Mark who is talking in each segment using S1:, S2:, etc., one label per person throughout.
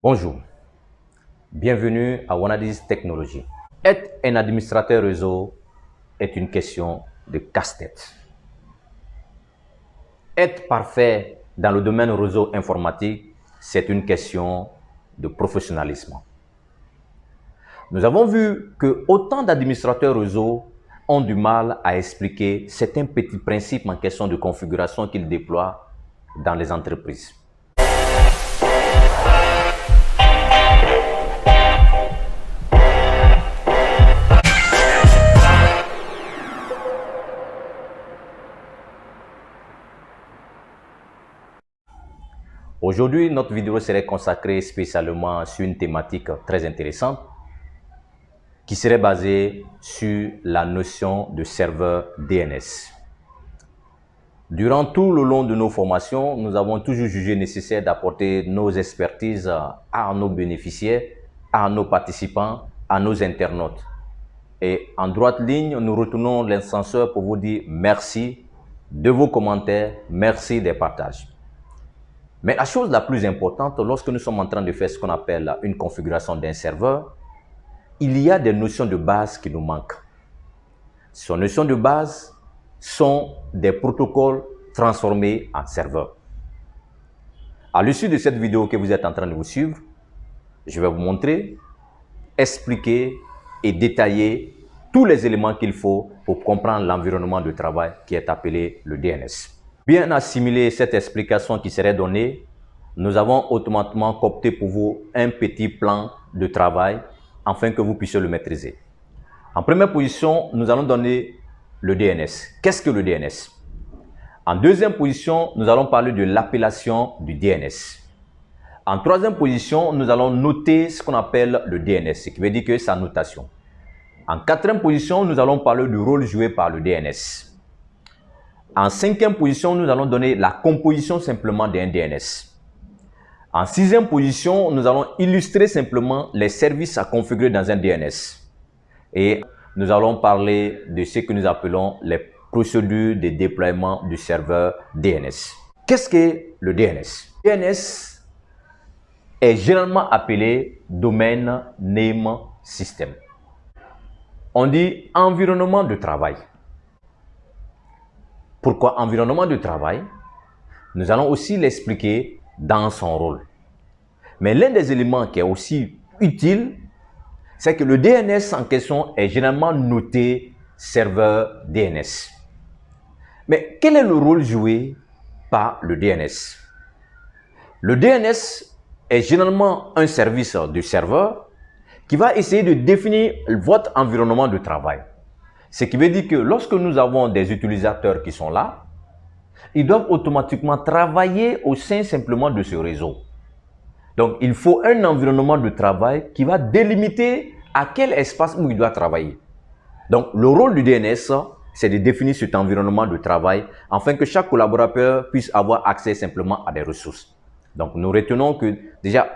S1: Bonjour, bienvenue à Wanadis Technologies. Être un administrateur réseau est une question de casse-tête. Être parfait dans le domaine réseau informatique, c'est une question de professionnalisme. Nous avons vu que autant d'administrateurs réseau ont du mal à expliquer certains petits principes en question de configuration qu'ils déploient dans les entreprises. Aujourd'hui, notre vidéo serait consacrée spécialement sur une thématique très intéressante qui serait basée sur la notion de serveur DNS. Durant tout le long de nos formations, nous avons toujours jugé nécessaire d'apporter nos expertises à nos bénéficiaires, à nos participants, à nos internautes. Et en droite ligne, nous retournons l'ascenseur pour vous dire merci de vos commentaires, merci des partages. Mais la chose la plus importante, lorsque nous sommes en train de faire ce qu'on appelle une configuration d'un serveur, il y a des notions de base qui nous manquent. Ces notions de base sont des protocoles transformés en serveurs. À l'issue de cette vidéo que vous êtes en train de vous suivre, je vais vous montrer, expliquer et détailler tous les éléments qu'il faut pour comprendre l'environnement de travail qui est appelé le DNS. Bien assimiler cette explication qui serait donnée, nous avons automatiquement coopté pour vous un petit plan de travail afin que vous puissiez le maîtriser. En première position, nous allons donner le DNS. Qu'est-ce que le DNS? En deuxième position, nous allons parler de l'appellation du DNS. En troisième position, nous allons noter ce qu'on appelle le DNS, ce qui veut dire que sa notation. En quatrième position, nous allons parler du rôle joué par le DNS. En cinquième position, nous allons donner la composition simplement d'un DNS. En sixième position, nous allons illustrer simplement les services à configurer dans un DNS. Et nous allons parler de ce que nous appelons les procédures de déploiement du serveur DNS. Qu'est-ce que le DNS? DNS est généralement appelé Domain Name System. On dit environnement de travail. Pourquoi environnement de travail? Nous allons aussi l'expliquer dans son rôle. Mais l'un des éléments qui est aussi utile, c'est que le DNS en question est généralement noté serveur DNS. Mais quel est le rôle joué par le DNS? Le DNS est généralement un service de serveur qui va essayer de définir votre environnement de travail. Ce qui veut dire que lorsque nous avons des utilisateurs qui sont là, ils doivent automatiquement travailler au sein simplement de ce réseau. Donc, il faut un environnement de travail qui va délimiter à quel espace où il doit travailler. Donc, le rôle du DNS, c'est de définir cet environnement de travail afin que chaque collaborateur puisse avoir accès simplement à des ressources. Donc, nous retenons que déjà,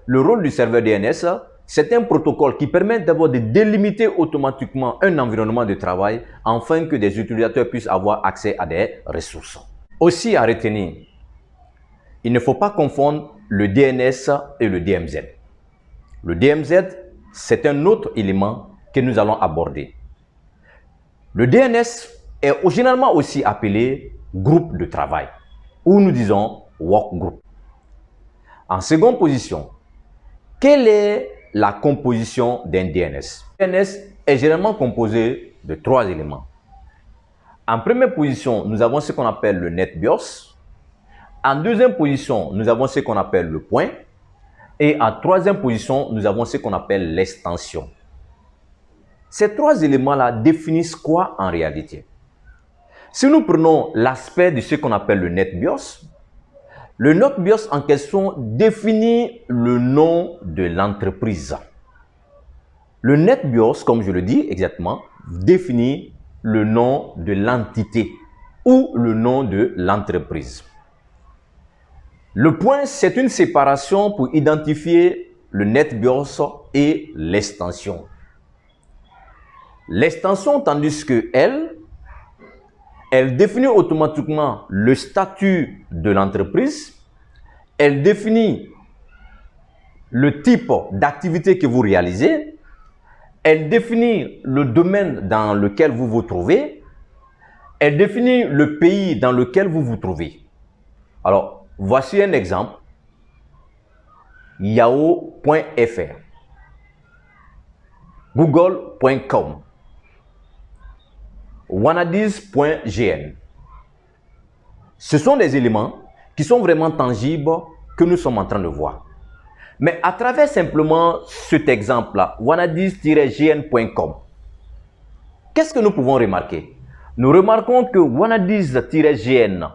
S1: le rôle du serveur DNS, c'est un protocole qui permet d'abord de délimiter automatiquement un environnement de travail afin que des utilisateurs puissent avoir accès à des ressources. Aussi à retenir, il ne faut pas confondre le DNS et le DMZ. Le DMZ, c'est un autre élément que nous allons aborder. Le DNS est généralement aussi appelé groupe de travail ou nous disons workgroup. En seconde position, quelle est la composition d'un DNS? Le DNS est généralement composé de 3 éléments. En première position, nous avons ce qu'on appelle le NetBIOS. En deuxième position, nous avons ce qu'on appelle le point. Et en troisième position, nous avons ce qu'on appelle l'extension. Ces 3 éléments-là définissent quoi en réalité? Si nous prenons l'aspect de ce qu'on appelle le NetBIOS en question définit le nom de l'entreprise. Le NetBIOS, comme je le dis exactement, définit le nom de l'entité ou le nom de l'entreprise. Le point, c'est une séparation pour identifier le NetBIOS et l'extension. L'extension, tandis que elle définit automatiquement le statut de l'entreprise, elle définit le type d'activité que vous réalisez, elle définit le domaine dans lequel vous vous trouvez, elle définit le pays dans lequel vous vous trouvez. Alors, voici un exemple. Yahoo.fr, Google.com, Wannadies.gn. Ce sont des éléments qui sont vraiment tangibles que nous sommes en train de voir. Mais à travers simplement cet exemple-là, Wannadies-gn.com, qu'est-ce que nous pouvons remarquer? Nous remarquons que Wannadies-gn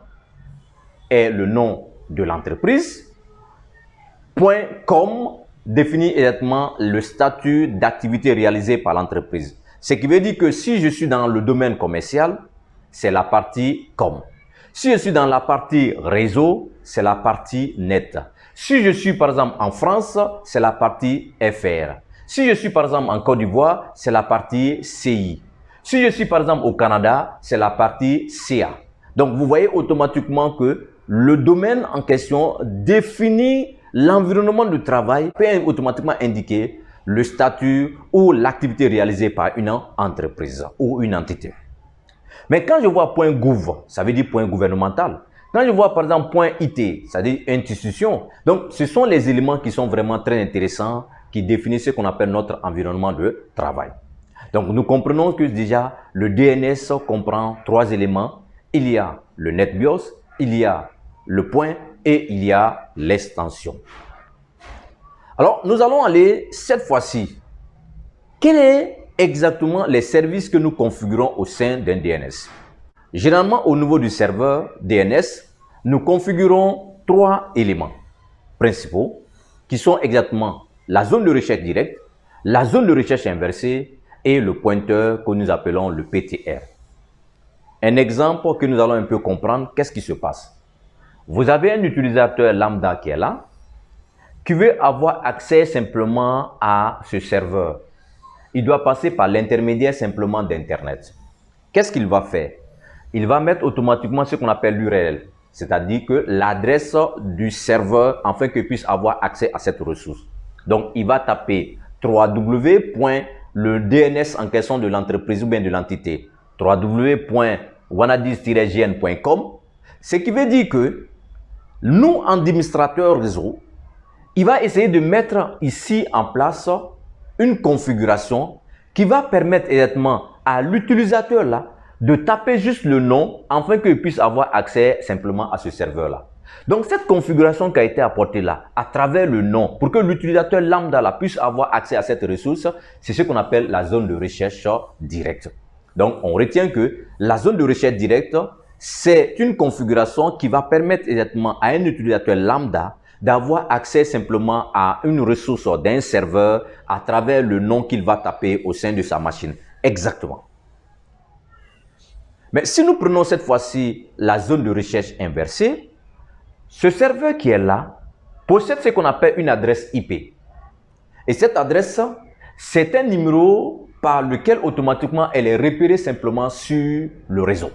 S1: est le nom de l'entreprise. .com définit exactement le statut d'activité réalisée par l'entreprise. Ce qui veut dire que si je suis dans le domaine commercial, c'est la partie com. Si je suis dans la partie réseau, c'est la partie net. Si je suis par exemple en France, c'est la partie FR. Si je suis par exemple en Côte d'Ivoire, c'est la partie CI. Si je suis par exemple au Canada, c'est la partie CA. Donc vous voyez automatiquement que le domaine en question définit l'environnement de travail, peut automatiquement indiquer le statut ou l'activité réalisée par une entreprise ou une entité. Mais quand je vois .gouv, ça veut dire point gouvernemental. Quand je vois par exemple .it, ça veut dire institution. Donc ce sont les éléments qui sont vraiment très intéressants, qui définissent ce qu'on appelle notre environnement de travail. Donc nous comprenons que déjà le DNS comprend 3 éléments. Il y a le NetBIOS, il y a le point et il y a l'extension. Alors, nous allons aller cette fois-ci. Quels sont exactement les services que nous configurons au sein d'un DNS? Généralement, au niveau du serveur DNS, nous configurons 3 éléments principaux qui sont exactement la zone de recherche directe, la zone de recherche inversée et le pointeur que nous appelons le PTR. Un exemple que nous allons un peu comprendre, qu'est-ce qui se passe? Vous avez un utilisateur lambda qui est là, qui veut avoir accès simplement à ce serveur. Il doit passer par l'intermédiaire simplement d'Internet. Qu'est-ce qu'il va faire? Il va mettre automatiquement ce qu'on appelle l'URL, c'est-à-dire que l'adresse du serveur afin qu'il puisse avoir accès à cette ressource. Donc, il va taper www.le DNS en question de l'entreprise ou bien de l'entité, www.wannadies-gn.com, ce qui veut dire que nous, administrateurs réseau, il va essayer de mettre ici en place une configuration qui va permettre exactement à l'utilisateur là de taper juste le nom afin qu'il puisse avoir accès simplement à ce serveur là. Donc cette configuration qui a été apportée là à travers le nom pour que l'utilisateur lambda là puisse avoir accès à cette ressource, c'est ce qu'on appelle la zone de recherche directe. Donc on retient que la zone de recherche directe, c'est une configuration qui va permettre exactement à un utilisateur lambda d'avoir accès simplement à une ressource d'un serveur à travers le nom qu'il va taper au sein de sa machine. Exactement. Mais si nous prenons cette fois-ci la zone de recherche inversée, ce serveur qui est là possède ce qu'on appelle une adresse IP. Et cette adresse, c'est un numéro par lequel automatiquement elle est repérée simplement sur le réseau.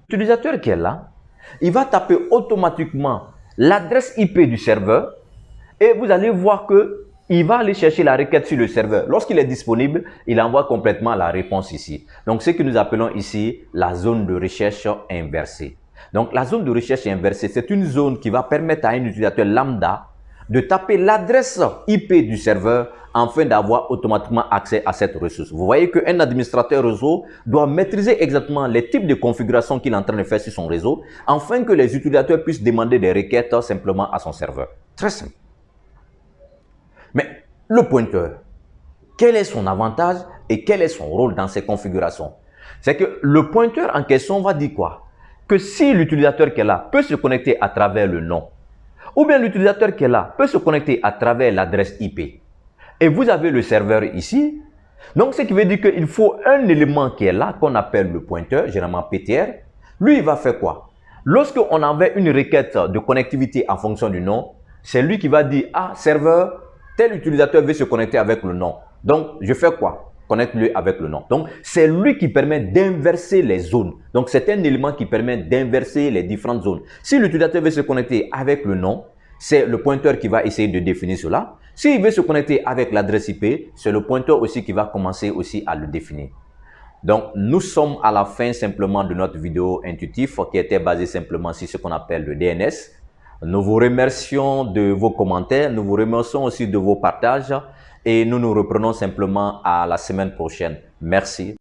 S1: L'utilisateur qui est là, il va taper automatiquement l'adresse IP du serveur et vous allez voir que il va aller chercher la requête sur le serveur. Lorsqu'il est disponible, il envoie complètement la réponse ici. Donc, ce que nous appelons ici la zone de recherche inversée. Donc, la zone de recherche inversée, c'est une zone qui va permettre à un utilisateur lambda de taper l'adresse IP du serveur afin d'avoir automatiquement accès à cette ressource. Vous voyez qu'un administrateur réseau doit maîtriser exactement les types de configurations qu'il est en train de faire sur son réseau afin que les utilisateurs puissent demander des requêtes simplement à son serveur. Très simple. Mais le pointeur, quel est son avantage et quel est son rôle dans ces configurations? C'est que le pointeur en question va dire quoi? Que si l'utilisateur qui est là peut se connecter à travers le nom, ou bien l'utilisateur qui est là peut se connecter à travers l'adresse IP, et vous avez le serveur ici, donc ce qui veut dire qu'il faut un élément qui est là, qu'on appelle le pointeur, généralement PTR. Lui, il va faire quoi? Lorsqu'on envoie une requête de connectivité en fonction du nom, c'est lui qui va dire, ah, serveur, tel utilisateur veut se connecter avec le nom. Donc, je fais quoi? Connecte-le avec le nom. Donc, c'est lui qui permet d'inverser les zones. Donc, c'est un élément qui permet d'inverser les différentes zones. Si l'utilisateur veut se connecter avec le nom, c'est le pointeur qui va essayer de définir cela. S'il veut se connecter avec l'adresse IP, c'est le pointeur aussi qui va commencer aussi à le définir. Donc, nous sommes à la fin simplement de notre vidéo intuitive qui était basée simplement sur ce qu'on appelle le DNS. Nous vous remercions de vos commentaires, nous vous remercions aussi de vos partages et nous nous reprenons simplement à la semaine prochaine. Merci.